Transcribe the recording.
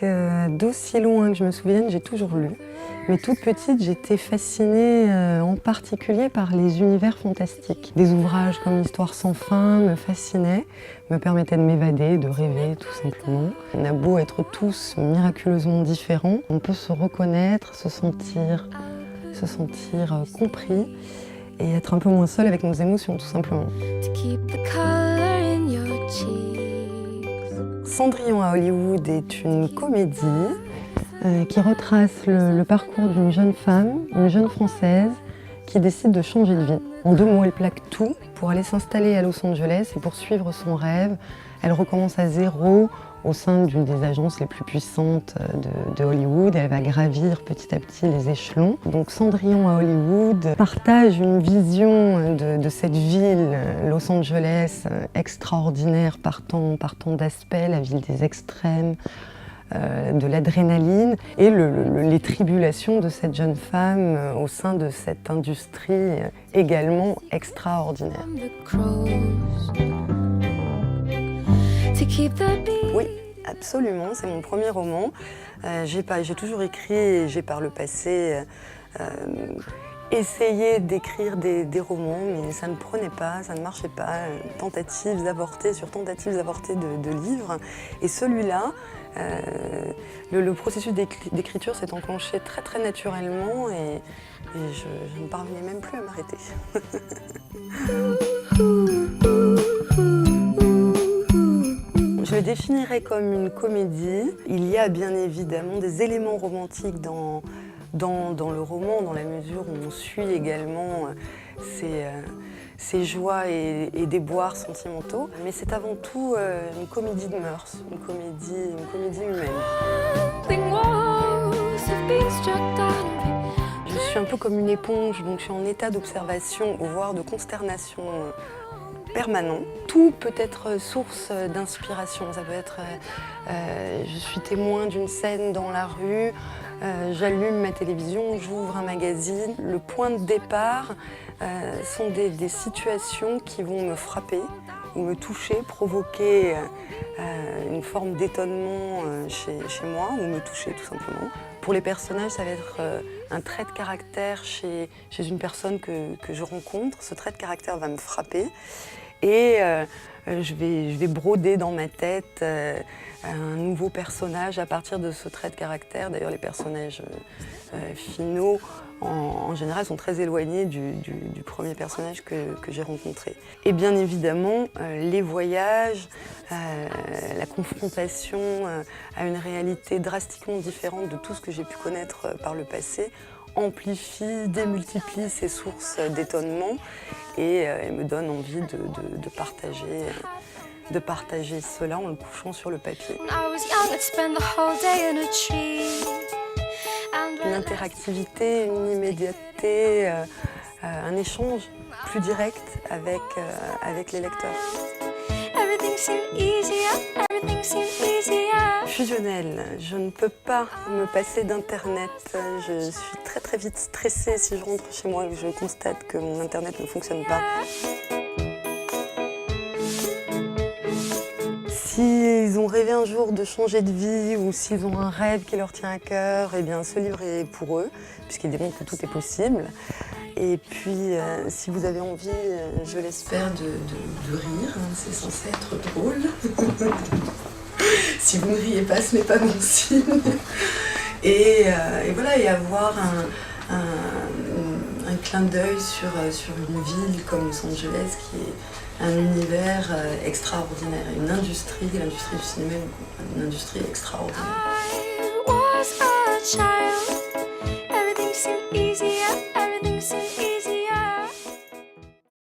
d'aussi loin que je me souvienne, j'ai toujours lu. Mais toute petite, j'étais fascinée en particulier par les univers fantastiques. Des ouvrages comme L'Histoire sans fin me fascinaient, me permettaient de m'évader, de rêver tout simplement. On a beau être tous miraculeusement différents, on peut se reconnaître, se sentir compris et être un peu moins seul avec nos émotions tout simplement. Cendrillon à Hollywood est une comédie qui retrace le parcours d'une jeune femme, une jeune Française, qui décide de changer de vie. En 2 mots, elle plaque tout pour aller s'installer à Los Angeles et poursuivre son rêve. Elle recommence à zéro au sein d'une des agences les plus puissantes de Hollywood. Elle va gravir petit à petit les échelons. Donc Cendrillon à Hollywood partage une vision de cette ville, Los Angeles, extraordinaire par tant d'aspects, la ville des extrêmes, de l'adrénaline et les tribulations de cette jeune femme au sein de cette industrie également extraordinaire. Oui, absolument, c'est mon premier roman. J'ai toujours écrit et j'ai par le passé essayé d'écrire des romans, mais ça ne prenait pas, ça ne marchait pas. Tentatives avortées sur tentatives avortées de livres. Et celui-là, le processus d'écriture s'est enclenché très naturellement et je ne parvenais même plus à m'arrêter. Je le définirais comme une comédie. Il y a bien évidemment des éléments romantiques dans le roman, dans la mesure où on suit également ses joies et déboires sentimentaux. Mais c'est avant tout une comédie de mœurs, une comédie humaine. Je suis un peu comme une éponge, donc je suis en état d'observation, voire de consternation permanent. Tout peut être source d'inspiration. Ça peut être, je suis témoin d'une scène dans la rue, j'allume ma télévision, j'ouvre un magazine. Le point de départ sont des situations qui vont me frapper ou me toucher, provoquer une forme d'étonnement chez moi ou me toucher tout simplement. Pour les personnages, ça va être un trait de caractère chez une personne que je rencontre. Ce trait de caractère va me frapper et je vais broder dans ma tête un nouveau personnage à partir de ce trait de caractère. D'ailleurs, les personnages finaux, en général, sont très éloignés du premier personnage que j'ai rencontré. Et bien évidemment, les voyages, la confrontation à une réalité drastiquement différente de tout ce que j'ai pu connaître par le passé, amplifie, démultiplie ces sources d'étonnement et me donne envie de partager cela en le couchant sur le papier. Une interactivité, une immédiateté, un échange plus direct avec les lecteurs. Fusionnel, je ne peux pas me passer d'internet. Je suis très vite stressée si je rentre chez moi et que je constate que mon internet ne fonctionne pas. S'ils ont rêvé un jour de changer de vie ou s'ils ont un rêve qui leur tient à cœur, eh bien ce livre est pour eux, puisqu'il démontre que tout est possible. Et puis, si vous avez envie, je l'espère, de rire, hein, c'est censé être drôle. Si vous ne riez pas, ce n'est pas bon signe. Et voilà, et avoir un clin d'œil sur une ville comme Los Angeles qui est un univers extraordinaire, l'industrie du cinéma, une industrie extraordinaire.